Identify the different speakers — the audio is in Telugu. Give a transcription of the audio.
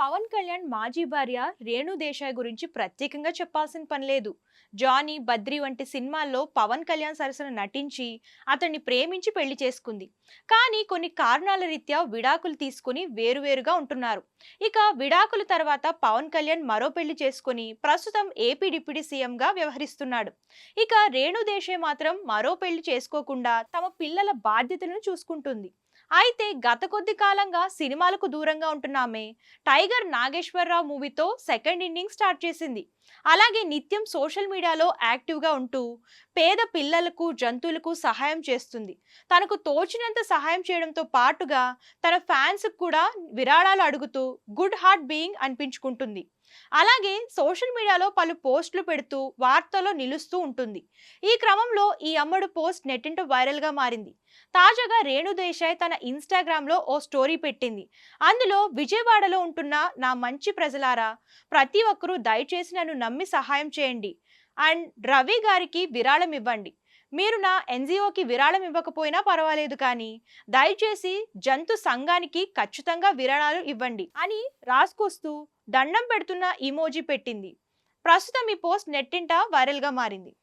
Speaker 1: పవన్ కళ్యాణ్ మాజీ భార్య రేణు దేశాయ్ గురించి ప్రత్యేకంగా చెప్పాల్సిన పని లేదు. జానీ, బద్రి వంటి సినిమాల్లో పవన్ కళ్యాణ్ సరసన నటించి అతన్ని ప్రేమించి పెళ్లి చేసుకుంది. కానీ కొన్ని కారణాల రీత్యా విడాకులు తీసుకుని వేరువేరుగా ఉంటున్నారు. ఇక విడాకుల తర్వాత పవన్ కళ్యాణ్ మరో పెళ్లి చేసుకుని ప్రస్తుతం ఏపీ డిప్యూటీ సీఎంగా వ్యవహరిస్తున్నాడు. ఇక రేణు దేశాయ్ మాత్రం మరో పెళ్లి చేసుకోకుండా తమ పిల్లల బాధ్యతలను చూసుకుంటుంది. అయితే గత కొద్ది కాలంగా సినిమాలకు దూరంగా ఉంటున్న ఆమె టైగర్ నాగేశ్వరరావు మూవీతో సెకండ్ ఇన్నింగ్ స్టార్ట్ చేసింది. అలాగే నిత్యం సోషల్ మీడియాలో యాక్టివ్గా ఉంటూ పేద పిల్లలకు, జంతువులకు సహాయం చేస్తుంది. తనకు తోచినంత సహాయం చేయడంతో పాటుగా తన ఫ్యాన్స్ కూడా విరాళాలు అడుగుతూ గుడ్ హార్ట్ బీయింగ్ అనిపించుకుంటుంది. అలాగే సోషల్ మీడియాలో పలు పోస్టులు పెడుతూ వార్తల్లో నిలుస్తూ ఉంటుంది. ఈ క్రమంలో ఈ అమ్మడు పోస్ట్ నెట్టింట వైరల్గా మారింది. తాజాగా రేణు దేశాయ్ తన ఇన్స్టాగ్రామ్లో ఓ స్టోరీ పెట్టింది. అందులో విజయవాడలో ఉంటున్న నా మంచి ప్రజలారా, ప్రతి ఒక్కరూ దయచేసి నన్ను నమ్మి సహాయం చేయండి అండ్ రవి గారికి విరాళం ఇవ్వండి. మీరు నా ఎన్జిఓకి విరాళం ఇవ్వకపోయినా పర్వాలేదు, కానీ దయచేసి జంతు సంఘానికి ఖచ్చితంగా విరాళాలు ఇవ్వండి అని రాసుకొస్తూ దండం పెడుతున్న ఇమోజీ పెట్టింది. ప్రస్తుతం ఈ పోస్ట్ నెట్టింట వైరల్గా మారింది.